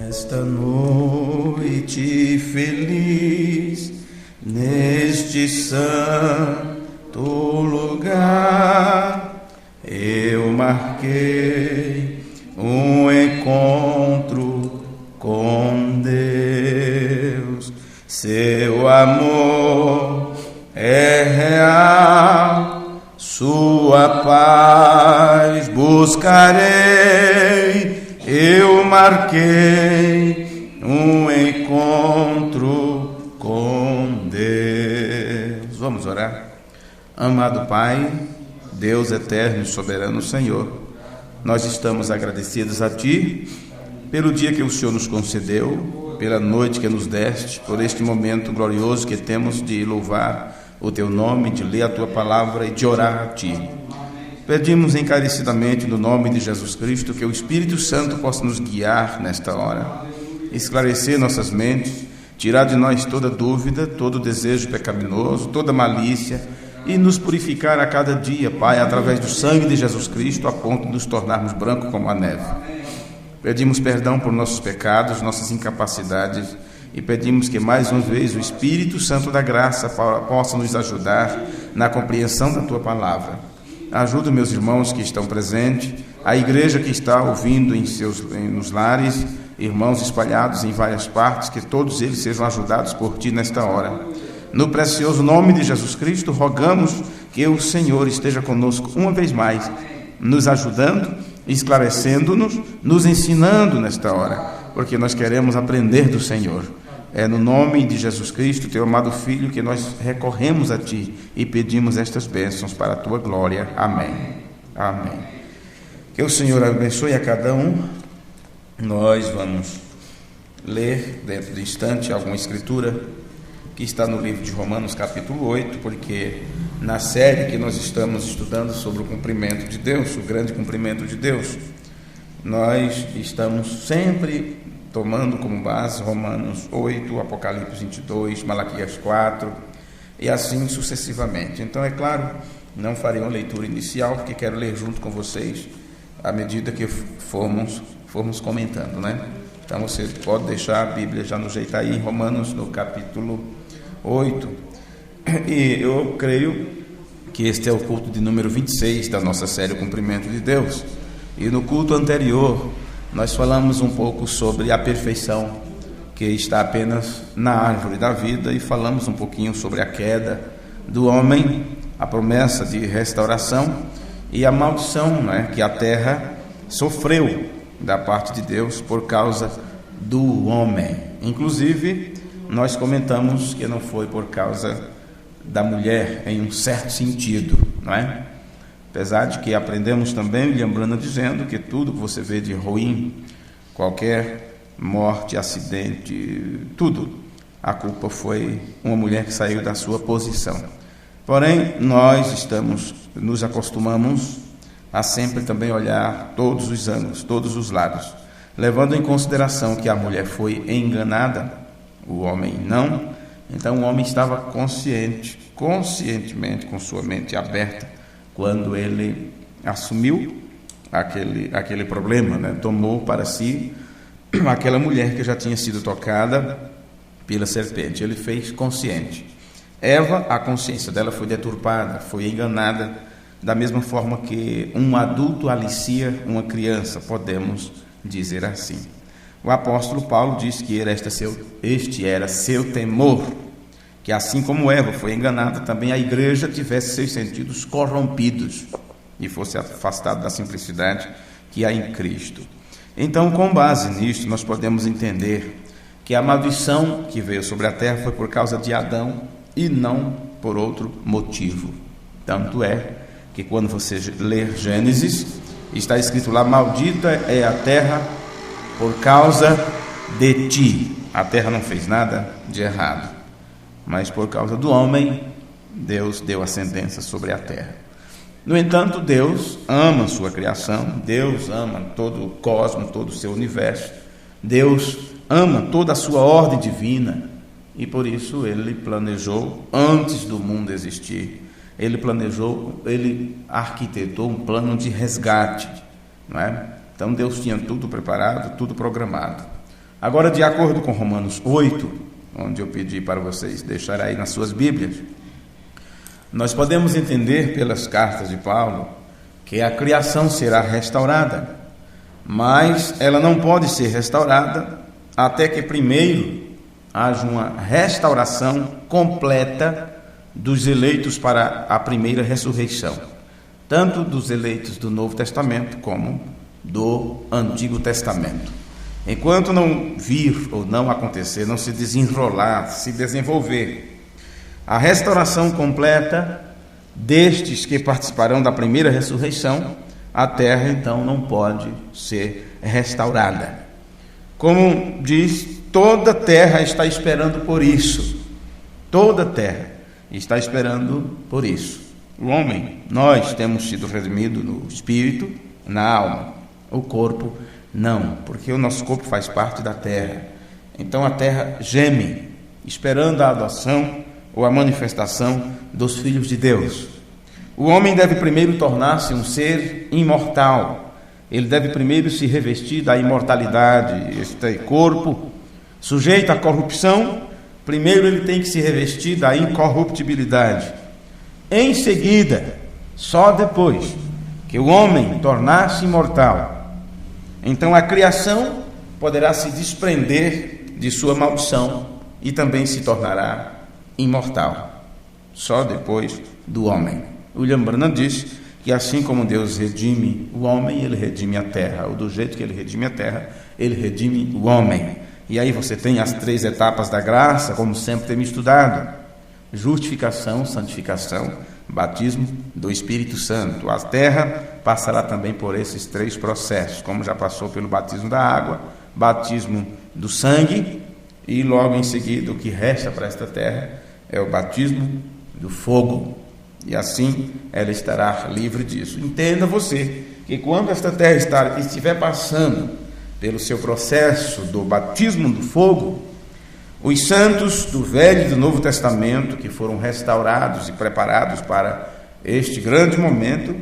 Esta noite feliz, neste santo lugar, eu marquei um encontro com Deus. Seu amor é real, sua paz buscarei. Eu marquei um encontro com Deus. Vamos orar. Amado Pai, Deus eterno e soberano Senhor, nós estamos agradecidos a Ti pelo dia que o Senhor nos concedeu, pela noite que nos deste, por este momento glorioso que temos de louvar o Teu nome, de ler a Tua palavra e de orar a Ti. Pedimos encarecidamente no nome de Jesus Cristo que o Espírito Santo possa nos guiar nesta hora, esclarecer nossas mentes, tirar de nós toda dúvida, todo desejo pecaminoso, toda malícia e nos purificar a cada dia, Pai, através do sangue de Jesus Cristo, a ponto de nos tornarmos brancos como a neve. Pedimos perdão por nossos pecados, nossas incapacidades e pedimos que mais uma vez o Espírito Santo da graça possa nos ajudar na compreensão da Tua palavra. Ajuda meus irmãos que estão presentes, a igreja que está ouvindo nos lares, irmãos espalhados em várias partes, que todos eles sejam ajudados por Ti nesta hora. No precioso nome de Jesus Cristo, rogamos que o Senhor esteja conosco uma vez mais, nos ajudando, esclarecendo-nos, nos ensinando nesta hora, porque nós queremos aprender do Senhor. É no nome de Jesus Cristo, Teu amado Filho, que nós recorremos a Ti e pedimos estas bênçãos para a Tua glória. Amém. Amém. Que o Senhor abençoe a cada um. Nós vamos ler dentro de instante alguma escritura que está no livro de Romanos capítulo 8, porque na série que nós estamos estudando sobre o cumprimento de Deus, o grande cumprimento de Deus, nós estamos sempre tomando como base Romanos 8, Apocalipse 22, Malaquias 4 e assim sucessivamente. Então, é claro, não farei uma leitura inicial, porque quero ler junto com vocês à medida que formos comentando, né? Então, você pode deixar a Bíblia já no jeito aí, Romanos no capítulo 8. E eu creio que este é o culto de número 26 da nossa série O Cumprimento de Deus. E no culto anterior, nós falamos um pouco sobre a perfeição que está apenas na árvore da vida e falamos um pouquinho sobre a queda do homem, a promessa de restauração e a maldição, né, que a terra sofreu da parte de Deus por causa do homem. Inclusive, nós comentamos que não foi por causa da mulher em um certo sentido, não é? Apesar de que aprendemos também, William Branham dizendo que tudo que você vê de ruim, qualquer morte, acidente, tudo, a culpa foi uma mulher que saiu da sua posição. Porém, nós nos acostumamos a sempre também olhar todos os ângulos, todos os lados, levando em consideração que a mulher foi enganada, o homem não. Então o homem estava conscientemente, com sua mente aberta, quando ele assumiu aquele problema, né? Tomou para si aquela mulher que já tinha sido tocada pela serpente. Ele fez consciente. Eva, a consciência dela foi deturpada, foi enganada, da mesma forma que um adulto alicia uma criança, podemos dizer assim. O apóstolo Paulo diz que este era seu temor, que assim como Eva foi enganada, também a igreja tivesse seus sentidos corrompidos e fosse afastada da simplicidade que há em Cristo. Então, com base nisto, nós podemos entender que a maldição que veio sobre a terra foi por causa de Adão e não por outro motivo. Tanto é que quando você ler Gênesis, está escrito lá: maldita é a terra por causa de ti. A terra não fez nada de errado, mas por causa do homem, Deus deu ascendência sobre a terra. No entanto, Deus ama a sua criação, Deus ama todo o cosmos, todo o seu universo, Deus ama toda a sua ordem divina, e por isso Ele planejou, antes do mundo existir, Ele arquitetou um plano de resgate, não é? Então Deus tinha tudo preparado, tudo programado. Agora, de acordo com Romanos 8, onde eu pedi para vocês deixarem aí nas suas Bíblias, nós podemos entender pelas cartas de Paulo que a criação será restaurada, mas ela não pode ser restaurada até que primeiro haja uma restauração completa dos eleitos para a primeira ressurreição, tanto dos eleitos do Novo Testamento como do Antigo Testamento. Enquanto não vir ou não acontecer, não se desenrolar, se desenvolver a restauração completa destes que participarão da primeira ressurreição, a terra então não pode ser restaurada. Como diz, toda terra está esperando por isso. Toda terra está esperando por isso. O homem, nós temos sido redimidos no espírito, na alma. O corpo não, porque o nosso corpo faz parte da terra. Então a terra geme, esperando a adoção ou a manifestação dos filhos de Deus. O homem deve primeiro tornar-se um ser imortal. Ele deve primeiro se revestir da imortalidade. Este corpo sujeito à corrupção, primeiro ele tem que se revestir da incorruptibilidade. Em seguida, só depois que o homem tornar-se imortal, então a criação poderá se desprender de sua maldição e também se tornará imortal. Só depois do homem. William Branham diz que assim como Deus redime o homem, ele redime a terra. Ou do jeito que ele redime a terra, ele redime o homem. E aí você tem as 3 etapas da graça, como sempre temos estudado: justificação, santificação, batismo do Espírito Santo. A terra passará também por esses 3 processos, como já passou pelo batismo da água, batismo do sangue, e logo em seguida o que resta para esta terra é o batismo do fogo. E assim ela estará livre disso. Entenda você que quando esta terra estiver passando pelo seu processo do batismo do fogo, os santos do Velho e do Novo Testamento, que foram restaurados e preparados para este grande momento,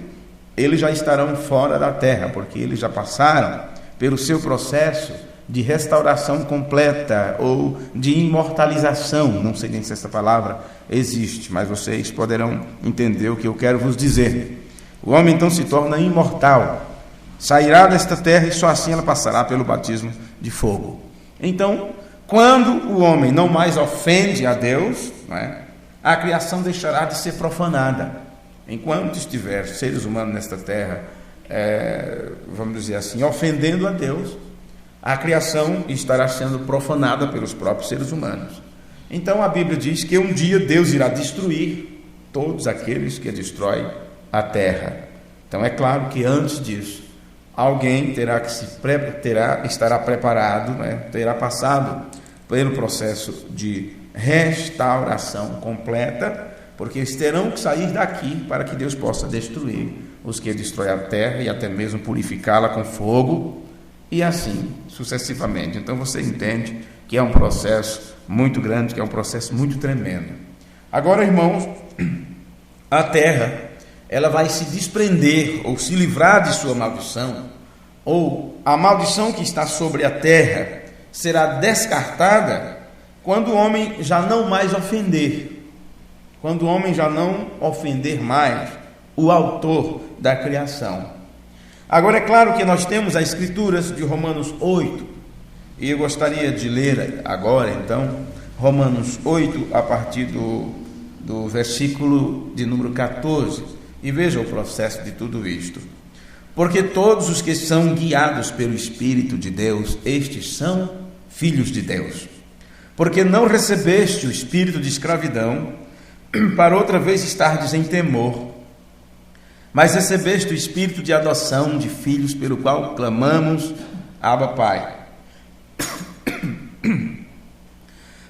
eles já estarão fora da terra, porque eles já passaram pelo seu processo de restauração completa ou de imortalização. Não sei nem se essa palavra existe, mas vocês poderão entender o que eu quero vos dizer. O homem então se torna imortal, sairá desta terra e só assim ela passará pelo batismo de fogo. Então, quando o homem não mais ofende a Deus, a criação deixará de ser profanada. Enquanto estiver seres humanos nesta terra, vamos dizer assim, ofendendo a Deus, a criação estará sendo profanada pelos próprios seres humanos. Então a Bíblia diz que um dia Deus irá destruir todos aqueles que destroem a terra. Então é claro que antes disso, alguém estará preparado, terá passado pelo processo de restauração completa, porque eles terão que sair daqui para que Deus possa destruir os que destroem a terra e até mesmo purificá-la com fogo, e assim sucessivamente. Então você entende que é um processo muito grande, que é um processo muito tremendo. Agora, irmãos, a terra, ela vai se desprender ou se livrar de sua maldição, ou a maldição que está sobre a terra será descartada quando o homem já não mais ofender, quando o homem já não ofender mais o autor da criação. Agora é claro que nós temos as escrituras de Romanos 8, e eu gostaria de ler agora então Romanos 8 a partir do versículo de número 14, e veja o processo de tudo isto. Porque todos os que são guiados pelo Espírito de Deus, estes são filhos de Deus. Porque não recebeste o espírito de escravidão, para outra vez estardes em temor, mas recebeste o espírito de adoção de filhos, pelo qual clamamos, Abba, Pai.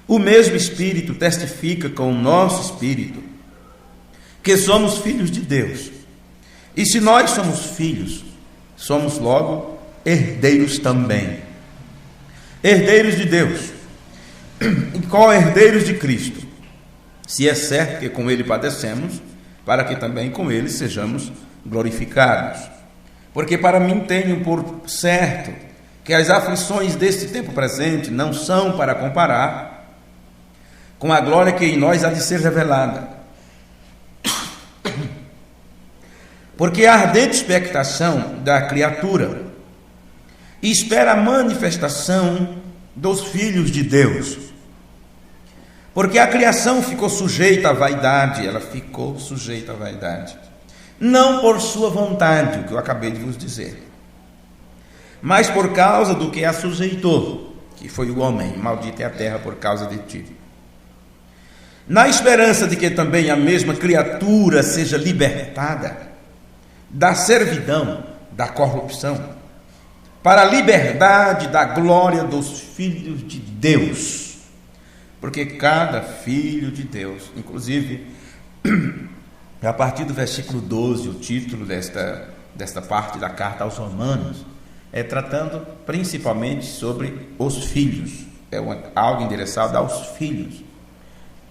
O mesmo Espírito testifica com o nosso espírito que somos filhos de Deus. E se nós somos filhos, somos logo herdeiros também. Herdeiros de Deus. E co-herdeiros de Cristo. Se é certo que com Ele padecemos, para que também com Ele sejamos glorificados. Porque para mim tenho por certo que as aflições deste tempo presente não são para comparar com a glória que em nós há de ser revelada. Porque a ardente expectação da criatura espera a manifestação dos filhos de Deus. Porque a criação ficou sujeita à vaidade, ela ficou sujeita à vaidade. Não por sua vontade, o que eu acabei de vos dizer, mas por causa do que a sujeitou, que foi o homem. Maldita é a terra por causa de ti. Na esperança de que também a mesma criatura seja libertada da servidão, da corrupção, para a liberdade da glória dos filhos de Deus. Porque cada filho de Deus, inclusive, a partir do versículo 12, o título desta parte da carta aos Romanos, é tratando principalmente sobre os filhos, algo endereçado aos filhos,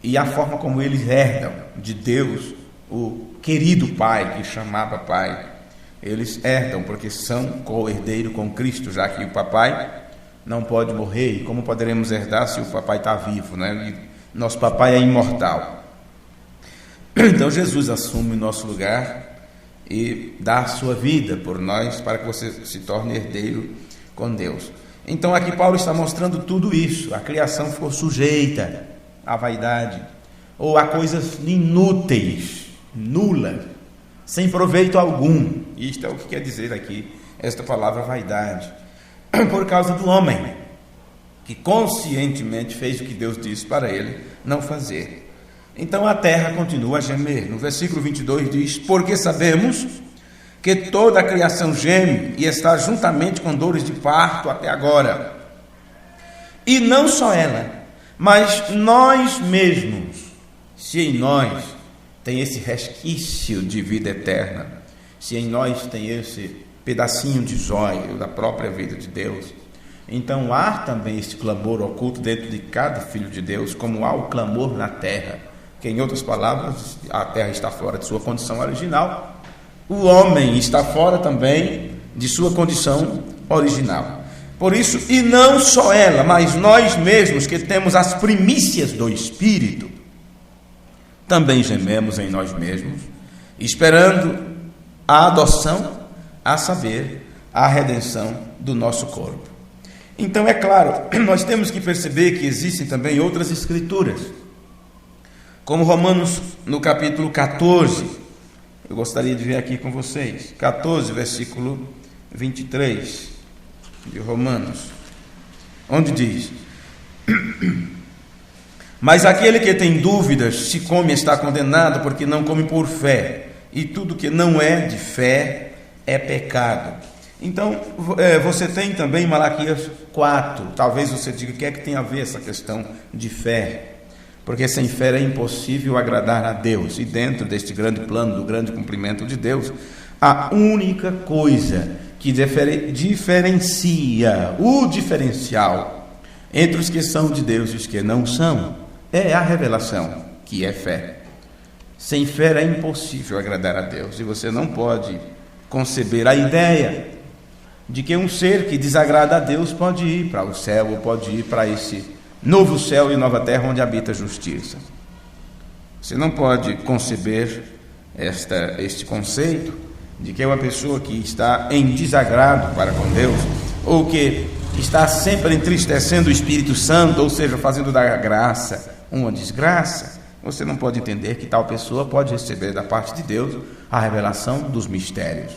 e a forma como eles herdam de Deus o querido Pai, que chamava Pai. Eles herdam porque são co-herdeiro com Cristo, já que o papai não pode morrer. E como poderemos herdar se o papai está vivo, né? E nosso papai é imortal. Então Jesus assume o nosso lugar e dá a sua vida por nós, para que você se torne herdeiro com Deus. Então aqui Paulo está mostrando tudo isso. A criação ficou sujeita à vaidade, ou a coisas inúteis, nulas, sem proveito algum. Isto é o que quer dizer aqui esta palavra vaidade, por causa do homem, que conscientemente fez o que Deus disse para ele não fazer. Então a terra continua a gemer. No versículo 22 diz: porque sabemos que toda a criação geme e está juntamente com dores de parto até agora. E não só ela, mas nós mesmos, se em nós tem esse resquício de vida eterna, se em nós tem esse pedacinho de joio da própria vida de Deus, então há também esse clamor oculto dentro de cada filho de Deus, como há o clamor na terra, que em outras palavras, a terra está fora de sua condição original, o homem está fora também de sua condição original. Por isso, e não só ela, mas nós mesmos que temos as primícias do Espírito, também gememos em nós mesmos, esperando a adoção, a saber, a redenção do nosso corpo. Então é claro, nós temos que perceber que existem também outras escrituras, como Romanos no capítulo 14, eu gostaria de ver aqui com vocês, 14, versículo 23 de Romanos, onde diz: mas aquele que tem dúvidas se come está condenado, porque não come por fé, e tudo que não é de fé é pecado. Então você tem também Malaquias 4, talvez você diga: o que é que tem a ver essa questão de fé? Porque sem fé é impossível agradar a Deus, e dentro deste grande plano, do grande cumprimento de Deus, a única coisa que diferencia, o diferencial entre os que são de Deus e os que não são, é a revelação, que é fé. Sem fé é impossível agradar a Deus, e você não pode conceber a ideia de que um ser que desagrada a Deus pode ir para o céu, ou pode ir para esse novo céu e nova terra onde habita a justiça. Você não pode conceber este conceito de que é uma pessoa que está em desagrado para com Deus, ou que está sempre entristecendo o Espírito Santo, ou seja, fazendo da graça uma desgraça. Você não pode entender que tal pessoa pode receber da parte de Deus a revelação dos mistérios.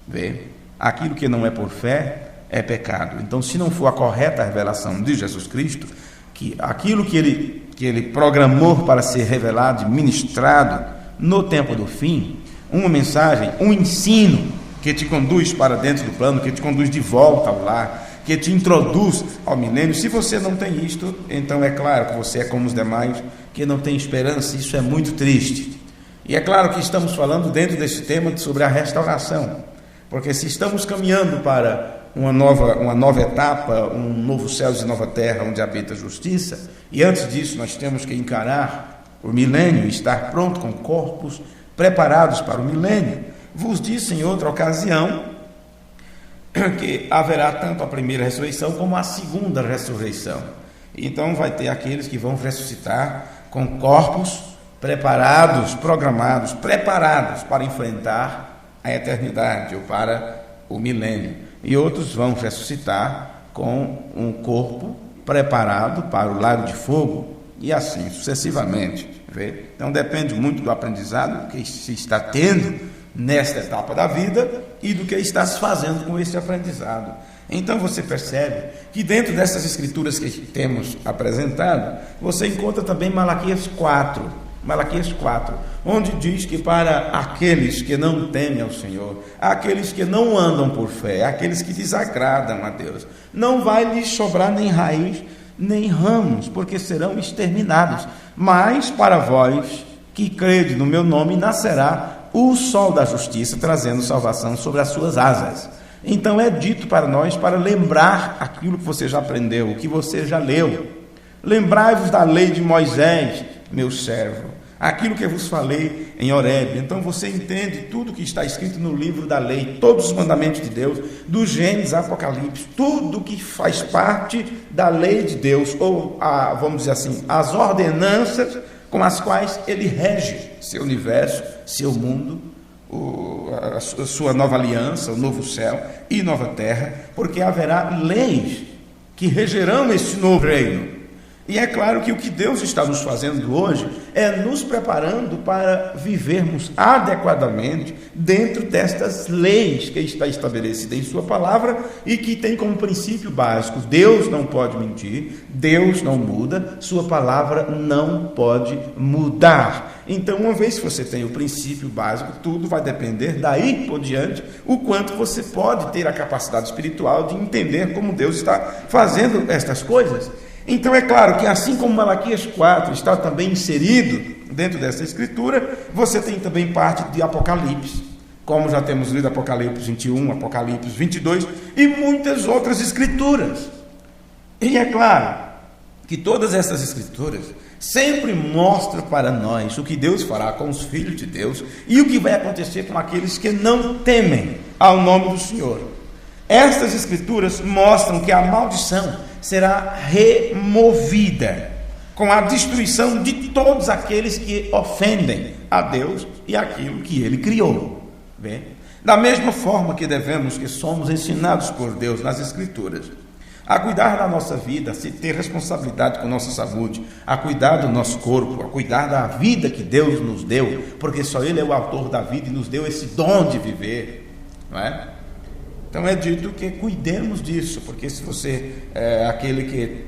Vê? Aquilo que não é por fé é pecado. Então, se não for a correta revelação de Jesus Cristo, que aquilo que ele programou para ser revelado e ministrado no tempo do fim, uma mensagem, um ensino que te conduz para dentro do plano, que te conduz de volta ao lar, que te introduz ao milênio. Se você não tem isto, então é claro que você é como os demais, que não tem esperança. Isso é muito triste. E é claro que estamos falando dentro desse tema sobre a restauração, porque se estamos caminhando para uma nova etapa, um novo céu e nova terra onde habita a justiça, e antes disso nós temos que encarar o milênio e estar pronto com corpos preparados para o milênio. Vos disse em outra ocasião que haverá tanto a primeira ressurreição como a segunda ressurreição. Então vai ter aqueles que vão ressuscitar com corpos preparados, programados, preparados para enfrentar a eternidade ou para o milênio. E outros vão ressuscitar com um corpo preparado para o lago de fogo, e assim sucessivamente. Vê? Então depende muito do aprendizado que se está tendo nesta etapa da vida e do que está se fazendo com esse aprendizado. Então você percebe que dentro dessas escrituras que temos apresentado, você encontra também Malaquias 4, onde diz que para aqueles que não temem ao Senhor, aqueles que não andam por fé, aqueles que desagradam a Deus, não vai lhes sobrar nem raiz, nem ramos, porque serão exterminados. Mas para vós que crede no meu nome, nascerá o sol da justiça, trazendo salvação sobre as suas asas. Então é dito para nós, para lembrar aquilo que você já aprendeu, o que você já leu. Lembrai-vos da lei de Moisés, meu servo, aquilo que eu vos falei em Horebe. Então você entende tudo que está escrito no livro da lei, todos os mandamentos de Deus, do Gênesis a Apocalipse, tudo que faz parte da lei de Deus, ou vamos dizer assim, as ordenanças com as quais ele rege seu universo, seu mundo, a sua nova aliança, o novo céu e nova terra, porque haverá leis que regerão esse novo reino. E é claro que o que Deus está nos fazendo hoje é nos preparando para vivermos adequadamente dentro destas leis que está estabelecida em sua palavra e que tem como princípio básico: Deus não pode mentir, Deus não muda, sua palavra não pode mudar. Então, uma vez que você tem o princípio básico, tudo vai depender daí por diante o quanto você pode ter a capacidade espiritual de entender como Deus está fazendo estas coisas. Então é claro que assim como Malaquias 4 está também inserido dentro dessa escritura, você tem também parte de Apocalipse, como já temos lido Apocalipse 21, Apocalipse 22 e muitas outras escrituras. E é claro que todas essas escrituras sempre mostram para nós o que Deus fará com os filhos de Deus e o que vai acontecer com aqueles que não temem ao nome do Senhor. Estas escrituras mostram que a maldição será removida com a destruição de todos aqueles que ofendem a Deus e aquilo que Ele criou. Bem, da mesma forma que somos ensinados por Deus nas Escrituras a cuidar da nossa vida, a ter responsabilidade com nossa saúde, a cuidar do nosso corpo, a cuidar da vida que Deus nos deu, porque só Ele é o autor da vida e nos deu esse dom de viver, não é? Então é dito que cuidemos disso, porque se você é aquele que,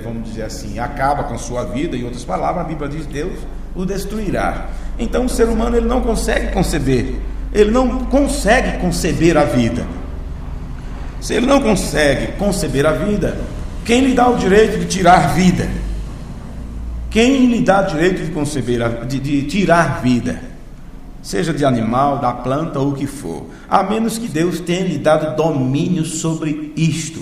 vamos dizer assim, acaba com a sua vida, em outras palavras, a Bíblia diz: Deus o destruirá. Então o ser humano ele não consegue conceber a vida. Se ele não consegue conceber a vida, quem lhe dá o direito de tirar vida? Quem lhe dá o direito de tirar vida? Seja de animal, da planta ou o que for, a menos que Deus tenha lhe dado domínio sobre isto.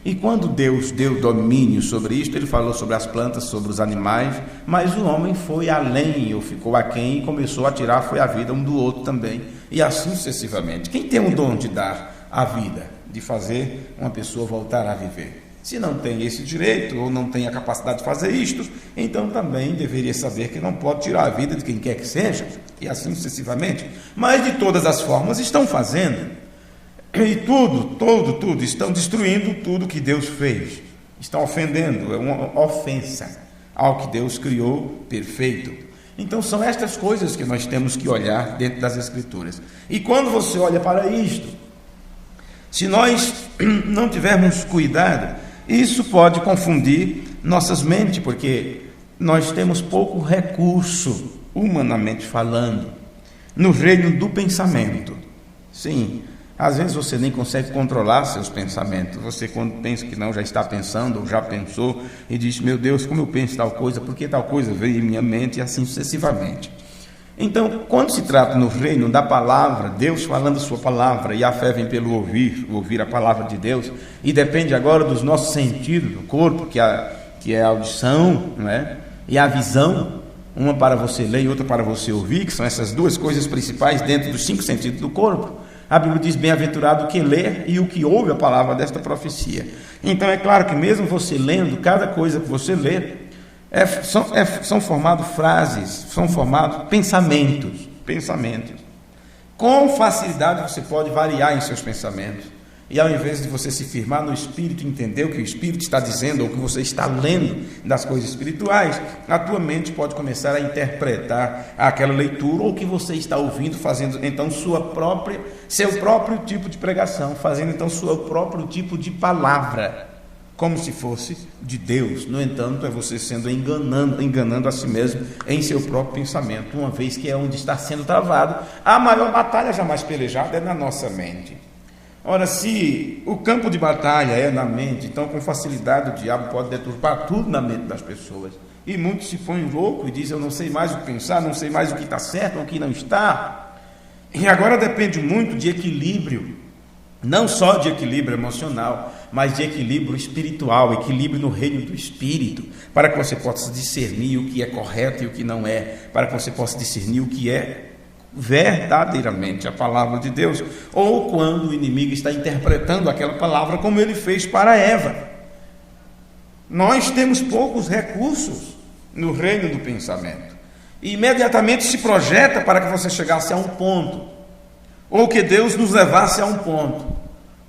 E quando Deus deu domínio sobre isto, Ele falou sobre as plantas, sobre os animais, mas o homem foi além, ou ficou aquém, e começou a tirar foi a vida um do outro também, e assim sucessivamente. Quem tem o dom de dar a vida, de fazer uma pessoa voltar a viver? Se não tem esse direito, ou não tem a capacidade de fazer isto, então também deveria saber que não pode tirar a vida de quem quer que seja, e assim sucessivamente. Mas de todas as formas estão fazendo, e tudo, estão destruindo tudo que Deus fez, estão ofendendo, é uma ofensa ao que Deus criou perfeito. Então são estas coisas que nós temos que olhar dentro das Escrituras. E quando você olha para isto, se nós não tivermos cuidado, isso pode confundir nossas mentes, porque nós temos pouco recurso, humanamente falando, no reino do pensamento. Sim, às vezes você nem consegue controlar seus pensamentos. Você, quando pensa que não, já está pensando, ou já pensou, e diz: meu Deus, como eu penso tal coisa, por que tal coisa veio em minha mente, e assim sucessivamente. Então, quando se trata no reino da palavra, Deus falando a sua palavra, e a fé vem pelo ouvir a palavra de Deus, e depende agora dos nossos sentidos do corpo, que é a audição, não é? E a visão, uma para você ler e outra para você ouvir, que são essas duas coisas principais dentro dos 5 sentidos do corpo. A Bíblia diz: bem-aventurado o que lê e o que ouve a palavra desta profecia. Então é claro que mesmo você lendo, cada coisa que você lê, são formados frases, são formados pensamentos. Com facilidade você pode variar em seus pensamentos. E ao invés de você se firmar no Espírito, entender o que o Espírito está dizendo, ou o que você está lendo das coisas espirituais, a tua mente pode começar a interpretar aquela leitura, ou o que você está ouvindo, fazendo então seu próprio tipo de pregação, fazendo então seu próprio tipo de palavra, como se fosse de Deus. No entanto, é você sendo enganando a si mesmo em seu próprio pensamento, uma vez que é onde está sendo travado a maior batalha jamais pelejada, é na nossa mente. Ora, se o campo de batalha é na mente, então com facilidade o diabo pode deturpar tudo na mente das pessoas. E muitos se põem loucos e dizem: eu não sei mais o que pensar, não sei mais o que está certo ou o que não está. E agora depende muito de equilíbrio, não só de equilíbrio emocional, mas de equilíbrio espiritual, equilíbrio no reino do Espírito, para que você possa discernir o que é correto e o que não é, para que você possa discernir o que é verdadeiramente a palavra de Deus, ou quando o inimigo está interpretando aquela palavra como ele fez para Eva. Nós temos poucos recursos no reino do pensamento, e imediatamente se projeta para que você chegasse a um ponto, ou que Deus nos levasse a um ponto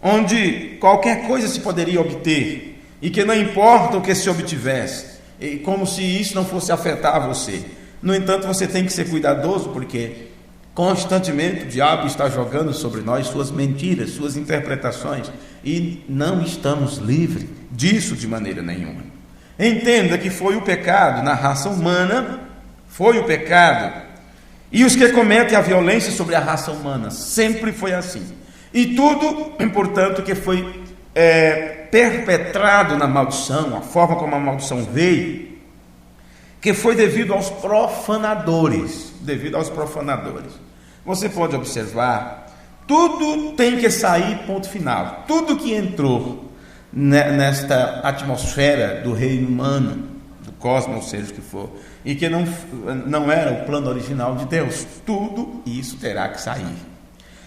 onde qualquer coisa se poderia obter, e que não importa o que se obtivesse, e como se isso não fosse afetar você. No entanto, você tem que ser cuidadoso, porque constantemente o diabo está jogando sobre nós suas mentiras, suas interpretações, e não estamos livres disso de maneira nenhuma. Entenda que foi o pecado na raça humana, foi o pecado, e os que cometem a violência sobre a raça humana, sempre foi assim. E tudo, portanto, que foi perpetrado na maldição, a forma como a maldição veio, que foi devido aos profanadores, Você pode observar, tudo tem que sair, ponto final. Tudo que entrou nesta atmosfera do reino humano, do cosmos, seja o que for, e que não era o plano original de Deus, tudo isso terá que sair.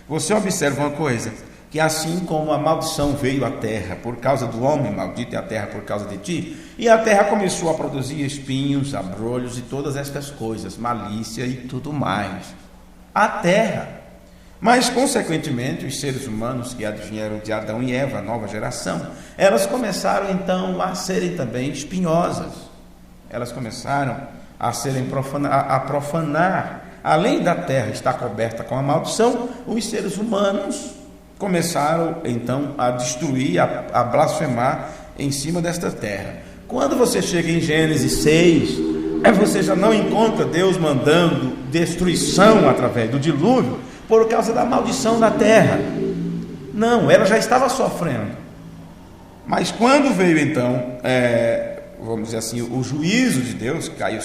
Você observa uma coisa, que assim como a maldição veio à terra por causa do homem, maldito é a terra por causa de ti, e a terra começou a produzir espinhos, abrolhos e todas estas coisas, malícia e tudo mais. A terra, mas consequentemente os seres humanos que vieram de Adão e Eva, a nova geração, elas começaram então a serem também espinhosas, elas começaram a profanar. Além da terra estar coberta com a maldição, os seres humanos começaram então a destruir, a blasfemar em cima desta terra. Quando você chega em Gênesis 6, você já não encontra Deus mandando destruição através do dilúvio por causa da maldição da terra. Não, ela já estava sofrendo. Mas quando veio então, vamos dizer assim, o juízo de Deus que caiu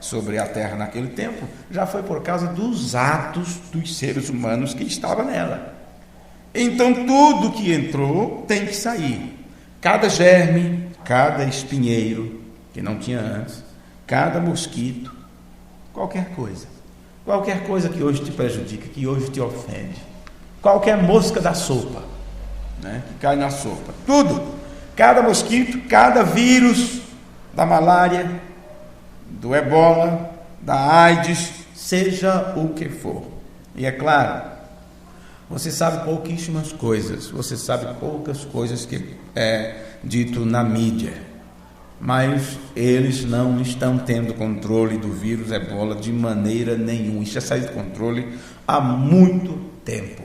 sobre a terra naquele tempo, já foi por causa dos atos dos seres humanos que estavam nela. Então tudo que entrou tem que sair. Cada germe, cada espinheiro que não tinha antes, cada mosquito, qualquer coisa que hoje te prejudica, que hoje te ofende, qualquer mosca da sopa, que cai na sopa, tudo, cada mosquito, cada vírus da malária, do ebola, da AIDS, seja o que for. E é claro, você sabe pouquíssimas coisas, você sabe poucas coisas que é dito na mídia, mas eles não estão tendo controle do vírus ebola de maneira nenhuma. Isso já saiu de controle há muito tempo.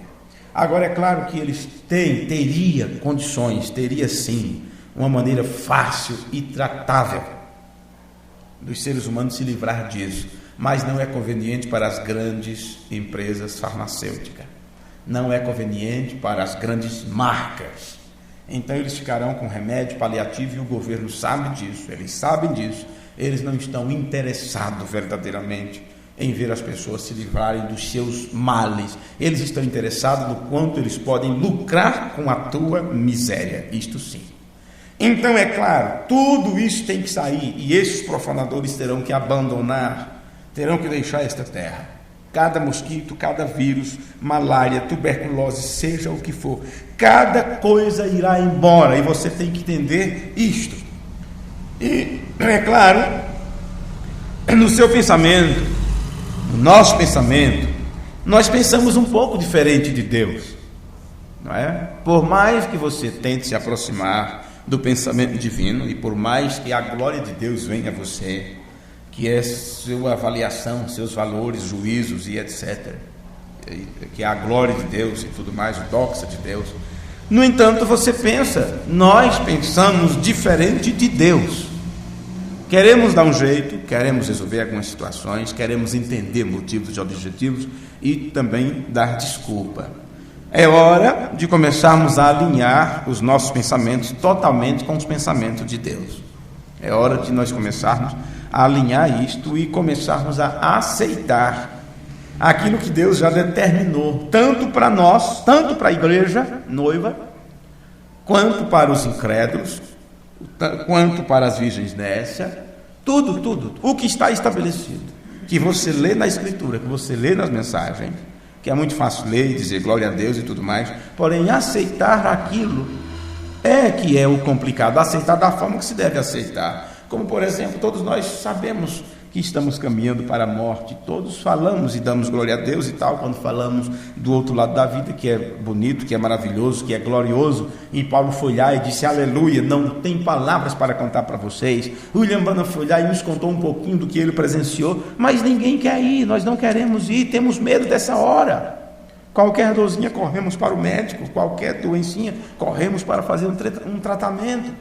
Agora é claro que eles teria condições, teria sim uma maneira fácil e tratável dos seres humanos se livrar disso, mas não é conveniente para as grandes empresas farmacêuticas, não é conveniente para as grandes marcas. Então eles ficarão com remédio paliativo e o governo sabe disso, eles sabem disso, eles não estão interessados verdadeiramente em ver as pessoas se livrarem dos seus males, eles estão interessados no quanto eles podem lucrar com a tua miséria, isto sim. Então é claro, tudo isso tem que sair, e esses profanadores terão que abandonar, terão que deixar esta terra, cada mosquito, cada vírus, malária, tuberculose, seja o que for, cada coisa irá embora, e você tem que entender isto. E, é claro, no seu pensamento, no nosso pensamento, nós pensamos um pouco diferente de Deus, não é? Por mais que você tente se aproximar do pensamento divino, e por mais que a glória de Deus venha a você, que é sua avaliação, seus valores, juízos e etc., que é a glória de Deus e tudo mais, o doxa de Deus. No entanto, você pensa, nós pensamos diferente de Deus. Queremos dar um jeito, queremos resolver algumas situações, queremos entender motivos e objetivos e também dar desculpa. É hora de começarmos a alinhar os nossos pensamentos totalmente com os pensamentos de Deus. É hora de nós começarmos a alinhar isto e começarmos a aceitar aquilo que Deus já determinou, tanto para nós, tanto para a igreja noiva, quanto para os incrédulos, quanto para as virgens nécias, tudo, o que está estabelecido, que você lê na Escritura, que você lê nas mensagens, que é muito fácil ler e dizer glória a Deus e tudo mais, porém aceitar aquilo que é o complicado, aceitar da forma que se deve aceitar. Como, por exemplo, todos nós sabemos que estamos caminhando para a morte, todos falamos e damos glória a Deus e tal, quando falamos do outro lado da vida, que é bonito, que é maravilhoso, que é glorioso, e Paulo foi lá e disse, aleluia, não tem palavras para contar para vocês. William Branham foi lá e nos contou um pouquinho do que ele presenciou, mas ninguém quer ir, nós não queremos ir, temos medo dessa hora. Qualquer dorzinha, corremos para o médico, qualquer doencinha, corremos para fazer um tratamento.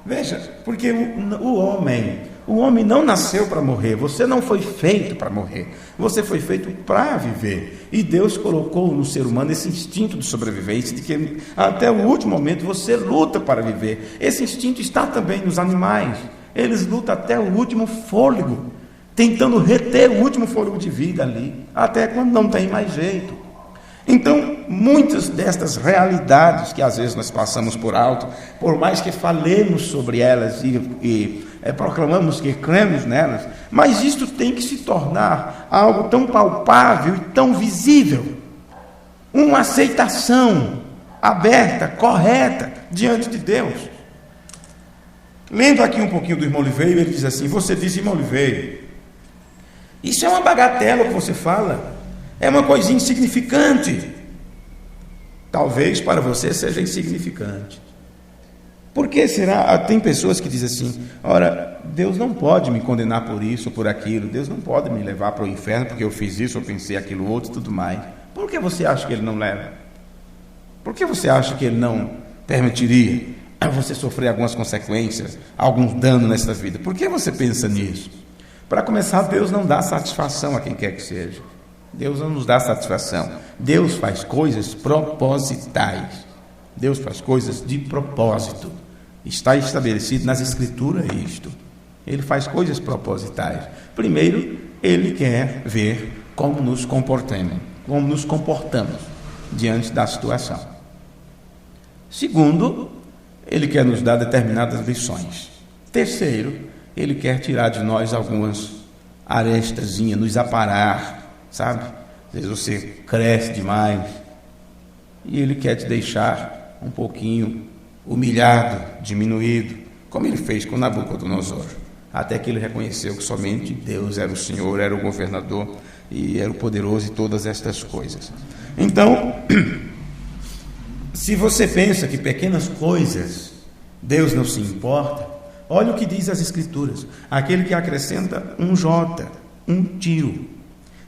Veja, porque o homem não nasceu para morrer, você não foi feito para morrer, você foi feito para viver, e Deus colocou no ser humano esse instinto de sobrevivência, de que até o último momento você luta para viver. Esse instinto está também nos animais, eles lutam até o último fôlego, tentando reter o último fôlego de vida ali, até quando não tem mais jeito. Então, muitas destas realidades que às vezes nós passamos por alto, por mais que falemos sobre elas e proclamamos que cremos nelas, mas isto tem que se tornar algo tão palpável e tão visível, uma aceitação aberta, correta, diante de Deus. Lendo aqui um pouquinho do irmão Oliveira, ele diz assim, você diz, irmão Oliveira, isso é uma bagatela que você fala, é uma coisinha insignificante. Talvez para você seja insignificante. Por que será? Tem pessoas que dizem assim, ora, Deus não pode me condenar por isso ou por aquilo, Deus não pode me levar para o inferno porque eu fiz isso ou pensei aquilo outro e tudo mais. Por que você acha que Ele não leva? Por que você acha que Ele não permitiria você sofrer algumas consequências, algum dano nessa vida? Por que você pensa nisso? Para começar, Deus não dá satisfação a quem quer que seja. Deus não nos dá satisfação. Deus faz coisas propositais. Deus faz coisas de propósito. Está estabelecido nas Escrituras isto. Ele faz coisas propositais. Primeiro, Ele quer ver como nos comportamos diante da situação. Segundo, Ele quer nos dar determinadas lições. Terceiro, Ele quer tirar de nós algumas arestazinhas, nos aparar, sabe? Às vezes você cresce demais e Ele quer te deixar um pouquinho humilhado, diminuído, como Ele fez com Nabucodonosor, até que ele reconheceu que somente Deus era o Senhor, era o governador e era o poderoso e todas estas coisas. Então, se você pensa que pequenas coisas Deus não se importa, olha o que diz as Escrituras, aquele que acrescenta um jota, um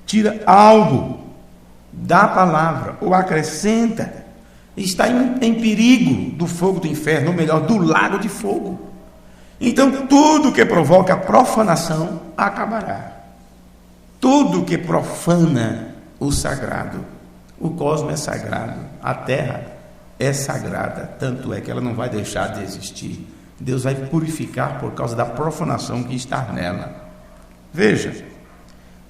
tira algo da palavra, ou acrescenta, está em perigo do fogo do inferno, ou melhor, do lago de fogo. Então, tudo que provoca profanação acabará. Tudo que profana o sagrado, o cosmos é sagrado, a terra é sagrada, tanto é que ela não vai deixar de existir. Deus vai purificar por causa da profanação que está nela. Veja,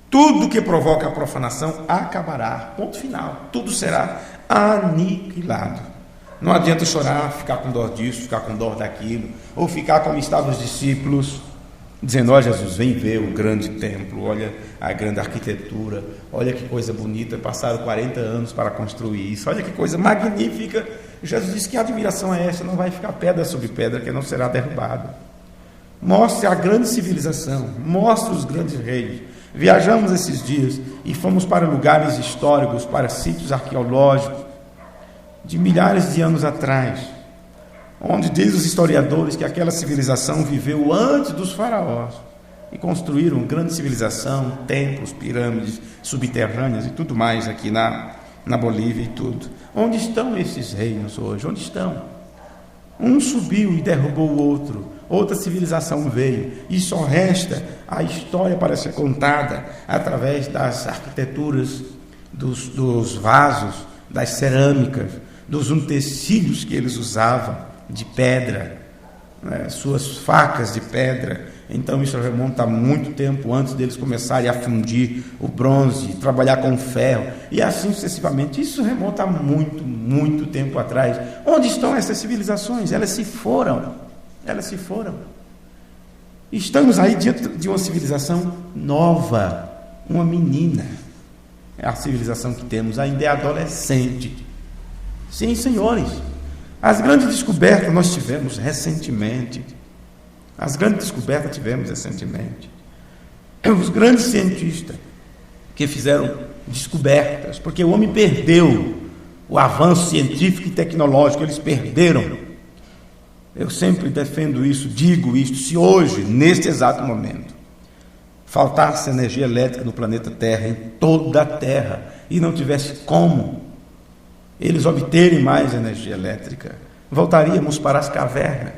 tudo que provoca a profanação acabará, ponto final, tudo será aniquilado. Não adianta chorar, ficar com dor disso, ficar com dor daquilo, ou ficar como estavam os discípulos, dizendo: ó Jesus, vem ver o grande templo, olha a grande arquitetura, olha que coisa bonita, passaram 40 anos para construir isso, olha que coisa magnífica. Jesus disse: que admiração é essa? Não vai ficar pedra sobre pedra que não será derrubada. Mostre a grande civilização, mostre os grandes reis. Viajamos esses dias e fomos para lugares históricos, para sítios arqueológicos de milhares de anos atrás, onde diz os historiadores que aquela civilização viveu antes dos faraós e construíram grande civilização, templos, pirâmides subterrâneas e tudo mais aqui na Bolívia e tudo. Onde estão esses reinos hoje? Onde estão? Um subiu e derrubou o outro, outra civilização veio, e só resta a história para ser contada através das arquiteturas, dos vasos, das cerâmicas, dos utensílios que eles usavam de pedra, suas facas de pedra. Então isso remonta a muito tempo antes deles começarem a fundir o bronze, trabalhar com ferro e assim sucessivamente. Isso remonta a muito, muito tempo atrás. Onde estão essas civilizações? Elas se foram. Estamos aí diante de uma civilização nova, uma menina. É a civilização que temos, ainda é adolescente. Sim, senhores, as grandes descobertas nós tivemos recentemente. Os grandes cientistas que fizeram descobertas, porque o homem perdeu o avanço científico e tecnológico, eles perderam. Eu sempre defendo isso, digo isto: se hoje, neste exato momento, faltasse energia elétrica no planeta Terra, em toda a Terra, e não tivesse como eles obterem mais energia elétrica, voltaríamos para as cavernas.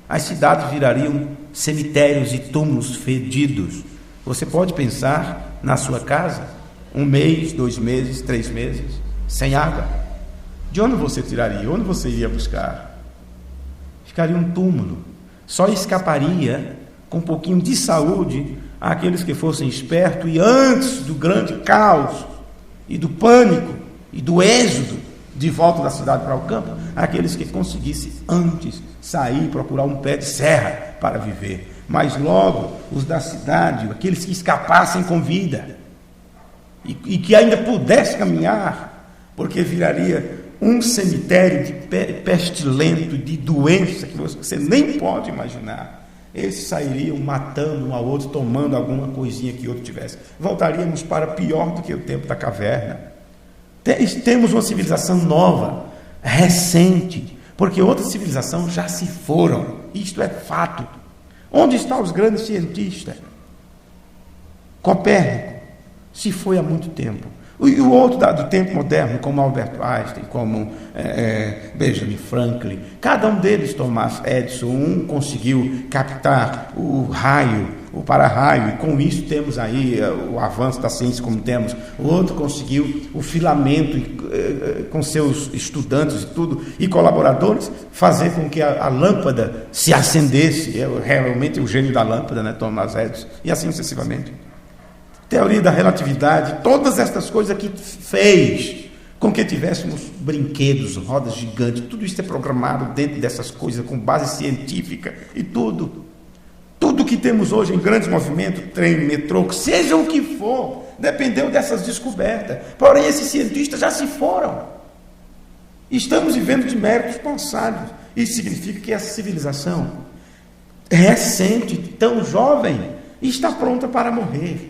As cidades virariam cemitérios e túmulos fedidos. Você pode pensar na sua casa, 1 mês, 2 meses, 3 meses, sem água. De onde você tiraria? Onde você iria buscar? Ficaria um túmulo. Só escaparia com um pouquinho de saúde àqueles que fossem espertos e antes do grande caos e do pânico e do êxodo de volta da cidade para o campo, aqueles que conseguissem antes sair e procurar um pé de serra para viver. Mas logo os da cidade, aqueles que escapassem com vida e que ainda pudessem caminhar, porque viraria um cemitério de pestilento, de doença que você nem pode imaginar. Esses sairiam matando um ao outro, tomando alguma coisinha que outro tivesse. Voltaríamos para pior do que o tempo da caverna. Temos uma civilização nova, recente, porque outras civilizações já se foram. Isto é fato. Onde estão os grandes cientistas? Copérnico se foi há muito tempo. E o outro do tempo moderno, como Albert Einstein, como Benjamin Franklin, cada um deles, Thomas Edison, um conseguiu captar o raio, o para-raio, e com isso temos aí o avanço da ciência como temos. O outro conseguiu o filamento, com seus estudantes e tudo, e colaboradores, fazer com que a lâmpada se acendesse. Realmente o gênio da lâmpada, né, Thomas Edison, e assim sucessivamente. Teoria da relatividade, todas estas coisas que fez com que tivéssemos brinquedos, rodas gigantes, tudo isso é programado dentro dessas coisas, com base científica e tudo. Tudo que temos hoje em grandes movimentos, trem, metrô, seja o que for, dependeu dessas descobertas. Porém, esses cientistas já se foram. Estamos vivendo de méritos passados. Isso significa que essa civilização recente, tão jovem, está pronta para morrer.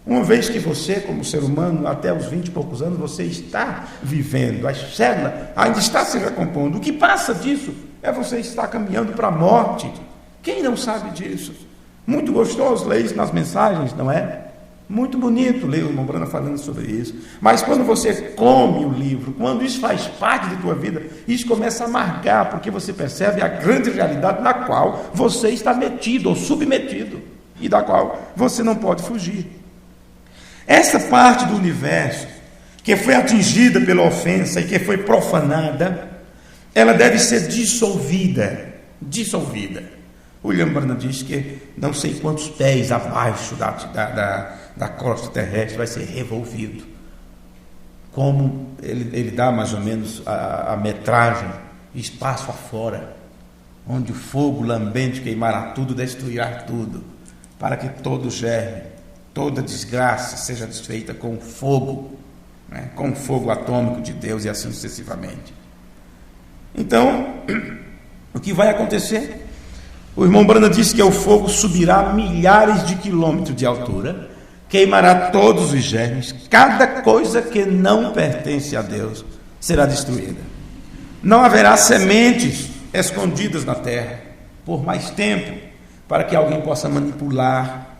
Uma vez que você, como ser humano, até os 20 e poucos anos, você está vivendo, a célula ainda está se recompondo. O que passa disso é você estar caminhando para a morte. Quem não sabe disso? Muito gostoso ler isso nas mensagens, não é? Muito bonito ler o irmão Brana falando sobre isso. Mas quando você come o livro, quando isso faz parte de tua vida, isso começa a amargar, porque você percebe a grande realidade na qual você está metido ou submetido e da qual você não pode fugir. Essa parte do universo que foi atingida pela ofensa e que foi profanada, ela deve ser dissolvida. William Branham diz que não sei quantos pés abaixo da crosta terrestre vai ser revolvido. Como ele dá mais ou menos a metragem, espaço afora, onde o fogo lambente queimará tudo, destruirá tudo. para que todo germe, toda desgraça seja desfeita com fogo, né? Com o fogo atômico de Deus e assim sucessivamente. Então, o que vai acontecer? O irmão Branham disse que o fogo subirá a milhares de quilômetros de altura, queimará todos os germes, cada coisa que não pertence a Deus será destruída. Não haverá sementes escondidas na terra por mais tempo, para que alguém possa manipular,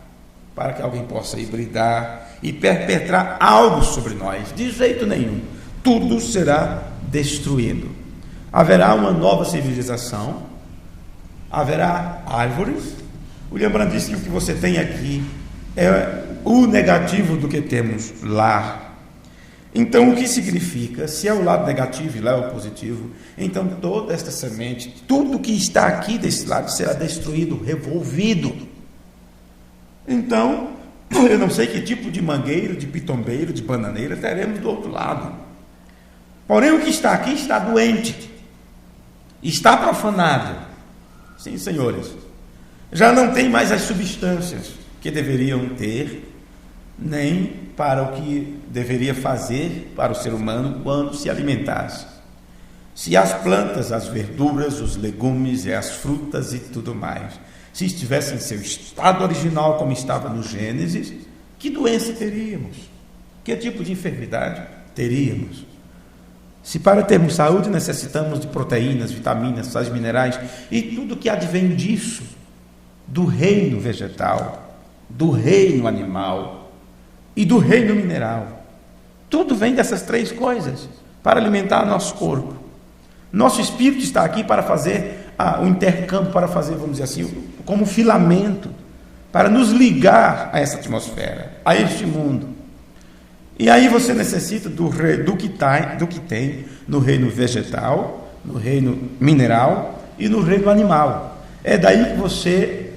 para que alguém possa hibridar e perpetrar algo sobre nós. De jeito nenhum. Tudo será destruído. Haverá uma nova civilização, haverá árvores. William Branham disse que o que você tem aqui é o negativo do que temos lá. Então, o que significa? Se é o lado negativo e lá é o positivo, então toda esta semente, tudo que está aqui desse lado será destruído, revolvido. Então, eu não sei que tipo de mangueiro, de pitombeiro, de bananeira teremos do outro lado. Porém, o que está aqui está doente, está profanado. Sim, senhores, já não tem mais as substâncias que deveriam ter, nem para o que deveria fazer para o ser humano quando se alimentasse. Se as plantas, as verduras, os legumes e as frutas e tudo mais, se estivessem em seu estado original como estava no Gênesis, que doença teríamos? Que tipo de enfermidade teríamos? Se para termos saúde necessitamos de proteínas, vitaminas, sais minerais e tudo que advém disso, do reino vegetal, do reino animal e do reino mineral. Tudo vem dessas três coisas para alimentar nosso corpo. Nosso espírito está aqui para fazer o intercâmbio, para fazer, vamos dizer assim, como filamento, para nos ligar a essa atmosfera, a este mundo. E aí você necessita do que tem no reino vegetal, no reino mineral e no reino animal. É daí que você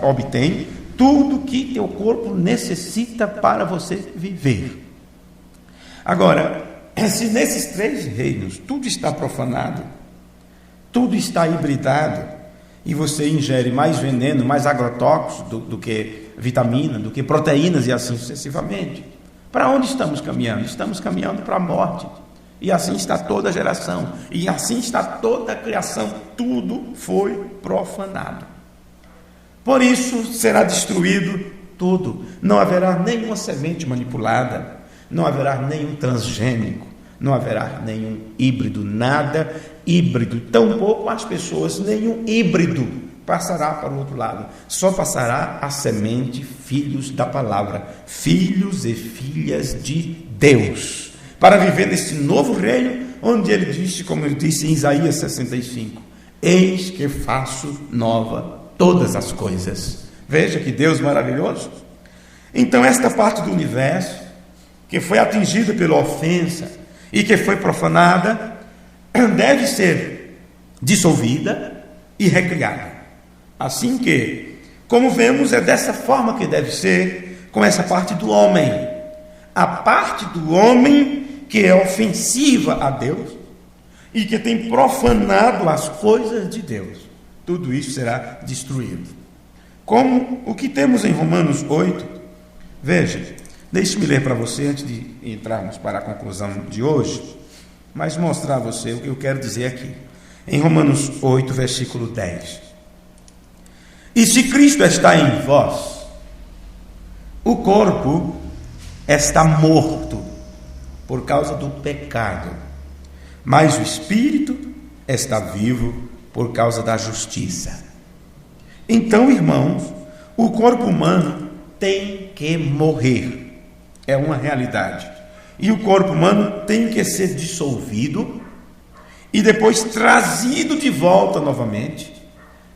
obtém tudo que teu corpo necessita para você viver. Agora, se nesses três reinos tudo está profanado, tudo está hibridado, e você ingere mais veneno, mais agrotóxicos do que vitamina, do que proteínas e assim sucessivamente, para onde estamos caminhando? Estamos caminhando para a morte. E assim está toda a geração, e assim está toda a criação, tudo foi profanado. Por isso será destruído tudo. Não haverá nenhuma semente manipulada, não haverá nenhum transgênico, não haverá nenhum híbrido, nada híbrido, tampouco as pessoas, nenhum híbrido passará para o outro lado. Só passará a semente, filhos da palavra, filhos e filhas de Deus, para viver nesse novo reino, onde ele disse, como ele disse em Isaías 65, eis que faço nova todas as coisas. Veja que Deus maravilhoso. Então esta parte do universo que foi atingida pela ofensa e que foi profanada deve ser dissolvida e recriada. Assim que, como vemos, é dessa forma que deve ser com essa parte do homem. A parte do homem que é ofensiva a Deus e que tem profanado as coisas de Deus. Tudo isso será destruído. Como o que temos em Romanos 8, veja, deixe-me ler para você antes de entrarmos para a conclusão de hoje, mas mostrar a você o que eu quero dizer aqui. Em Romanos 8, versículo 10. E se Cristo está em vós, o corpo está morto por causa do pecado, mas o espírito está vivo por causa da justiça. Então, irmãos, o corpo humano tem que morrer. É uma realidade. E o corpo humano tem que ser dissolvido e depois trazido de volta novamente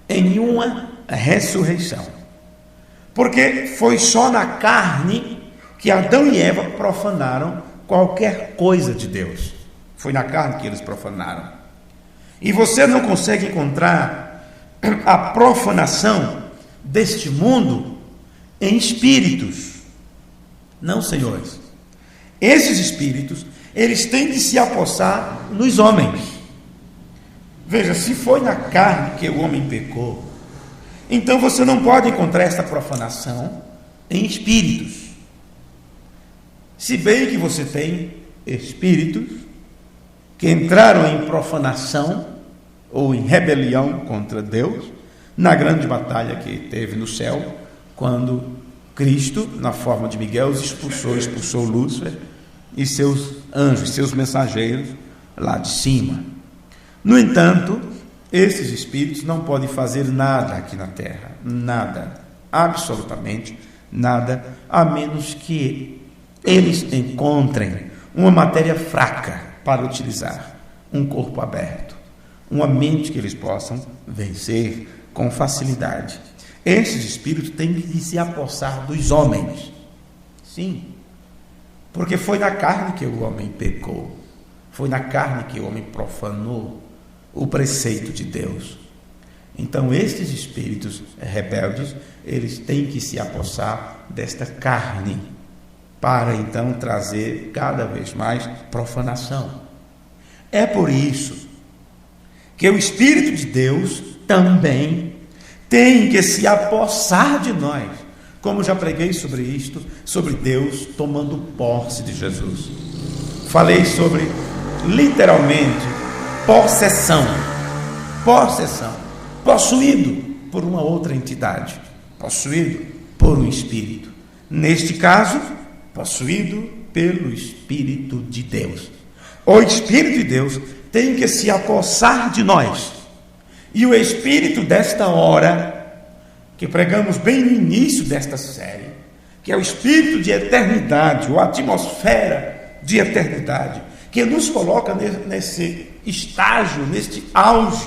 em uma ressurreição. Porque foi só na carne que Adão e Eva profanaram qualquer coisa de Deus. Foi na carne que eles profanaram. E você não consegue encontrar a profanação deste mundo em espíritos. Não, senhores. Esses espíritos, eles têm de se apossar nos homens. Veja, se foi na carne que o homem pecou, Então você não pode encontrar esta profanação em espíritos. Se bem que você tem espíritos que entraram em profanação ou em rebelião contra Deus na grande batalha que teve no céu, quando Cristo, na forma de Miguel, os expulsou Lúcifer e seus anjos, seus mensageiros lá de cima. No entanto, esses espíritos não podem fazer nada aqui na terra, nada, absolutamente nada, a menos que eles encontrem uma matéria fraca para utilizar, um corpo aberto, uma mente que eles possam vencer com facilidade. Esses espíritos têm que se apossar dos homens, sim, porque foi na carne que o homem pecou, foi na carne que o homem profanou o preceito de Deus. Então estes espíritos rebeldes, eles têm que se apossar desta carne, para então trazer cada vez mais profanação. É por isso que o Espírito de Deus também tem que se apossar de nós, como já preguei sobre isto, sobre Deus tomando posse de Jesus. Falei sobre, literalmente, possessão, possuído por uma outra entidade, possuído por um espírito. Neste caso, possuído pelo Espírito de Deus. O Espírito de Deus tem que se apossar de nós. E o Espírito desta hora, que pregamos bem no início desta série, que é o Espírito de eternidade, ou atmosfera de eternidade, que nos coloca nesse estágio, neste auge,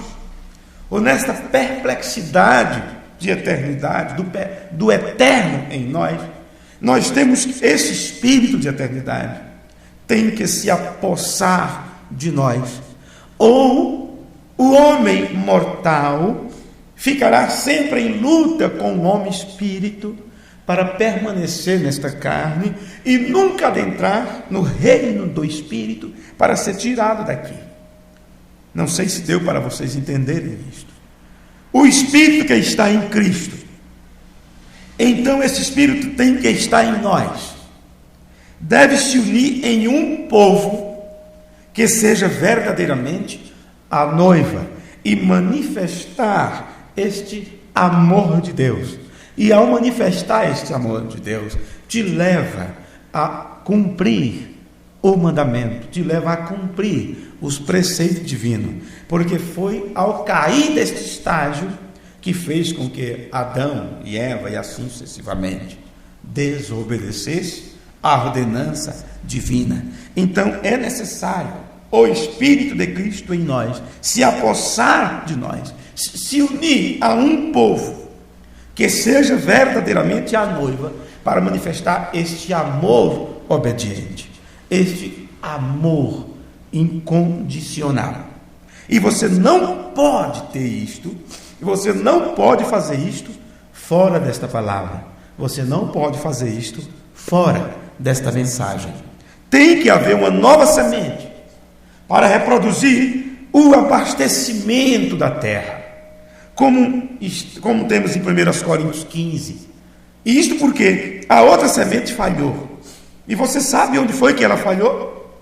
ou nesta perplexidade de eternidade, do eterno em nós. Nós temos esse Espírito de eternidade, tem que se apossar de nós, ou o homem mortal ficará sempre em luta com o homem espírito para permanecer nesta carne e nunca adentrar no reino do espírito para ser tirado daqui. Não sei se deu para vocês entenderem isto. O espírito que está em Cristo, então esse espírito tem que estar em nós, deve se unir em um povo que seja verdadeiramente a noiva e manifestar este amor de Deus. E ao manifestar este amor de Deus, te leva a cumprir o mandamento, te leva a cumprir os preceitos divinos, porque foi ao cair deste estágio que fez com que Adão e Eva, e assim sucessivamente, desobedecesse a ordenança divina. Então é necessário o Espírito de Cristo em nós se apossar de nós, se unir a um povo que seja verdadeiramente a noiva, para manifestar este amor obediente, este amor incondicional. E você não pode ter isto, você não pode fazer isto fora desta palavra, você não pode fazer isto fora desta mensagem. Tem que haver uma nova semente para reproduzir o abastecimento da terra, como temos em 1 Coríntios 15. E isto porque a outra semente falhou. E você sabe onde foi que ela falhou?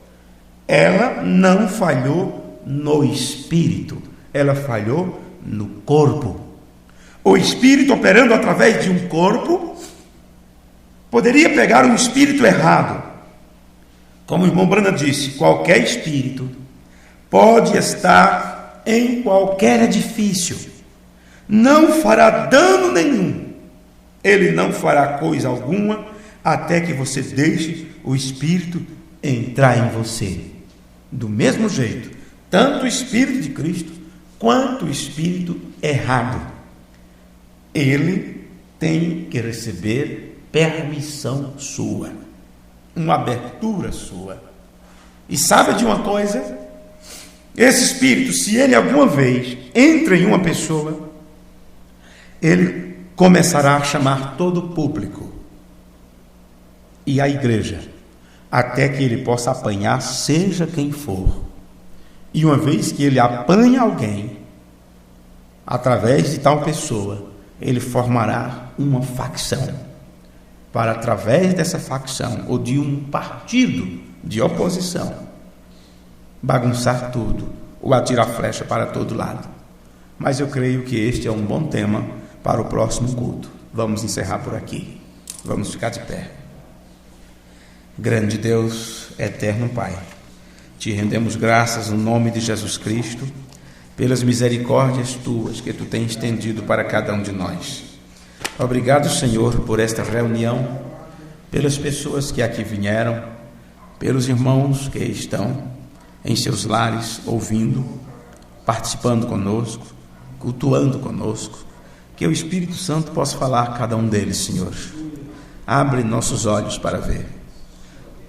Ela não falhou no espírito, ela falhou no corpo. O espírito operando através de um corpo poderia pegar um espírito errado. Como o irmão Brana disse, qualquer espírito pode estar em qualquer edifício, não fará dano nenhum, ele não fará coisa alguma até que você deixe o Espírito entrar em você. Do mesmo jeito, tanto o Espírito de Cristo quanto o Espírito errado, ele tem que receber permissão sua, uma abertura sua. E sabe de uma coisa? Esse Espírito, se ele alguma vez entra em uma pessoa, ele começará a chamar todo o público e a igreja, até que ele possa apanhar seja quem for. E uma vez que ele apanha alguém, através de tal pessoa, ele formará uma facção, para através dessa facção, ou de um partido de oposição, bagunçar tudo, ou atirar flecha para todo lado. Mas eu creio que este é um bom tema para o próximo culto. Vamos encerrar por aqui. Vamos ficar de pé. Grande Deus, eterno Pai, te rendemos graças no nome de Jesus Cristo, pelas misericórdias tuas que tu tens estendido para cada um de nós. Obrigado, Senhor, por esta reunião, pelas pessoas que aqui vieram, pelos irmãos que estão em seus lares ouvindo, participando conosco, cultuando conosco. Que o Espírito Santo possa falar a cada um deles, Senhor. Abre nossos olhos para ver.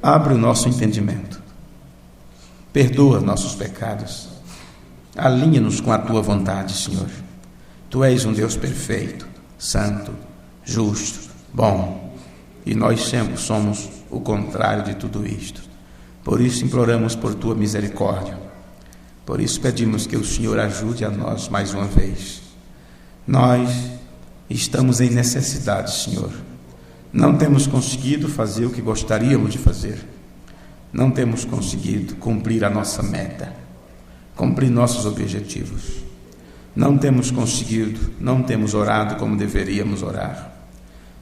Abre o nosso entendimento. Perdoa nossos pecados. Alinha-nos com a tua vontade, Senhor. Tu és um Deus perfeito, santo, justo, bom. E nós sempre somos o contrário de tudo isto. Por isso imploramos por tua misericórdia. Por isso pedimos que o Senhor ajude a nós mais uma vez. Nós estamos em necessidade, Senhor. Não temos conseguido fazer o que gostaríamos de fazer. Não temos conseguido cumprir a nossa meta, cumprir nossos objetivos. Não temos conseguido, não temos orado como deveríamos orar.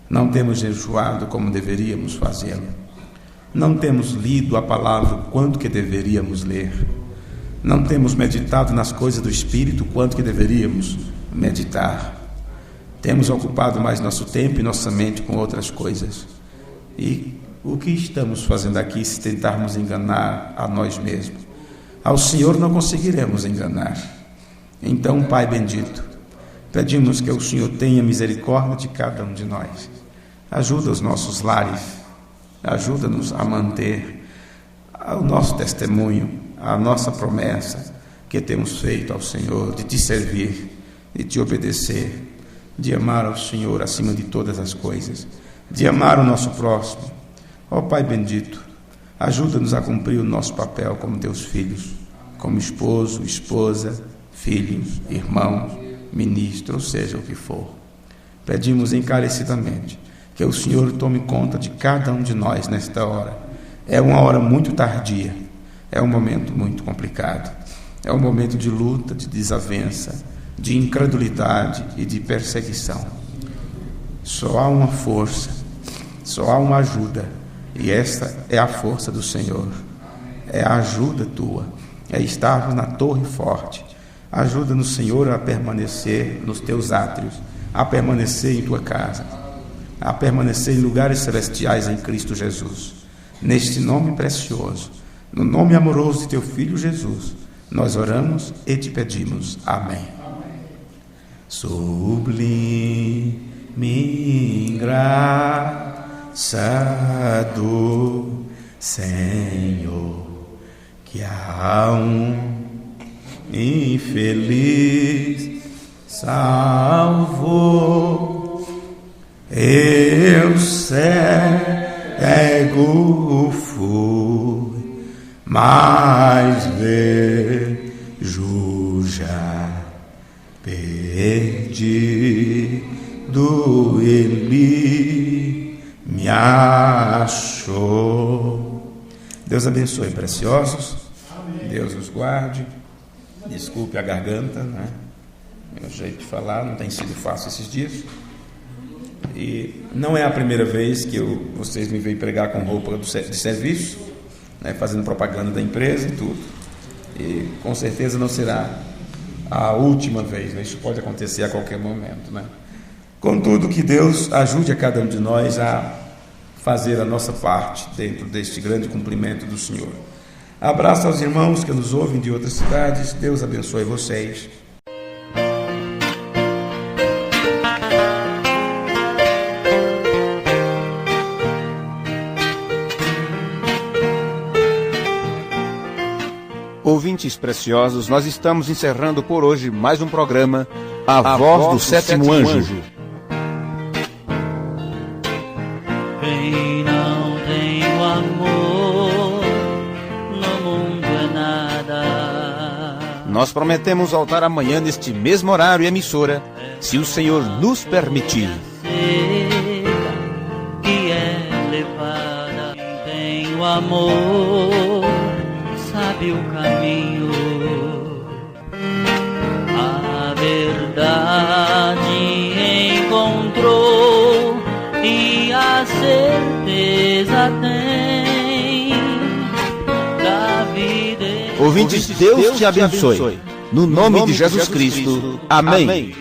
Não temos jejuado como deveríamos fazê-lo. Não temos lido a palavra o quanto que deveríamos ler. Não temos meditado nas coisas do Espírito o quanto que deveríamos meditar. Temos ocupado mais nosso tempo e nossa mente com outras coisas. E o que estamos fazendo aqui se tentarmos enganar a nós mesmos? Ao Senhor não conseguiremos enganar. Então, Pai bendito, pedimos que o Senhor tenha misericórdia de cada um de nós. Ajuda os nossos lares, ajuda-nos a manter o nosso testemunho, a nossa promessa que temos feito ao Senhor de te servir, de te obedecer, de amar ao Senhor acima de todas as coisas, de amar o nosso próximo. Ó Pai bendito, ajuda-nos a cumprir o nosso papel como teus filhos, como esposo, esposa, filhos, irmãos, ministro, ou seja o que for. Pedimos encarecidamente que o Senhor tome conta de cada um de nós nesta hora. É uma hora muito tardia, é um momento muito complicado, é um momento de luta, de desavença, de incredulidade e de perseguição. Só há uma força, só há uma ajuda, e esta é a força do Senhor, é a ajuda tua, é estar na torre forte. Ajuda-nos, Senhor, a permanecer nos teus átrios, a permanecer em tua casa, a permanecer em lugares celestiais em Cristo Jesus. Neste nome precioso, no nome amoroso de teu Filho Jesus, nós oramos e te pedimos. Amém. Sublime graça do Senhor, que há um infeliz salvou. Eu cego fui, mas vejo já. Perdido ele me achou. Deus abençoe, preciosos. Deus os guarde. Desculpe a garganta, né? Meu jeito de falar não tem sido fácil esses dias. E não é a primeira vez que vocês me veem pregar com roupa de serviço, né? Fazendo propaganda da empresa e tudo. E com certeza não será a última vez, né? Isso pode acontecer a qualquer momento, né? Contudo, que Deus ajude a cada um de nós a fazer a nossa parte dentro deste grande cumprimento do Senhor. Abraço aos irmãos que nos ouvem de outras cidades. Deus abençoe vocês. Ouvintes preciosos, nós estamos encerrando por hoje mais um programa A Voz do Sétimo Anjo. Quem não tem o amor no mundo é nada. Nós prometemos voltar amanhã neste mesmo horário e emissora, se o Senhor nos permitir. Que é levada, tem o amor, sabe o caminho, a verdade encontrou e a certeza tem da vida. Ouvintes, Deus te abençoe. No nome de Jesus Cristo. Amém.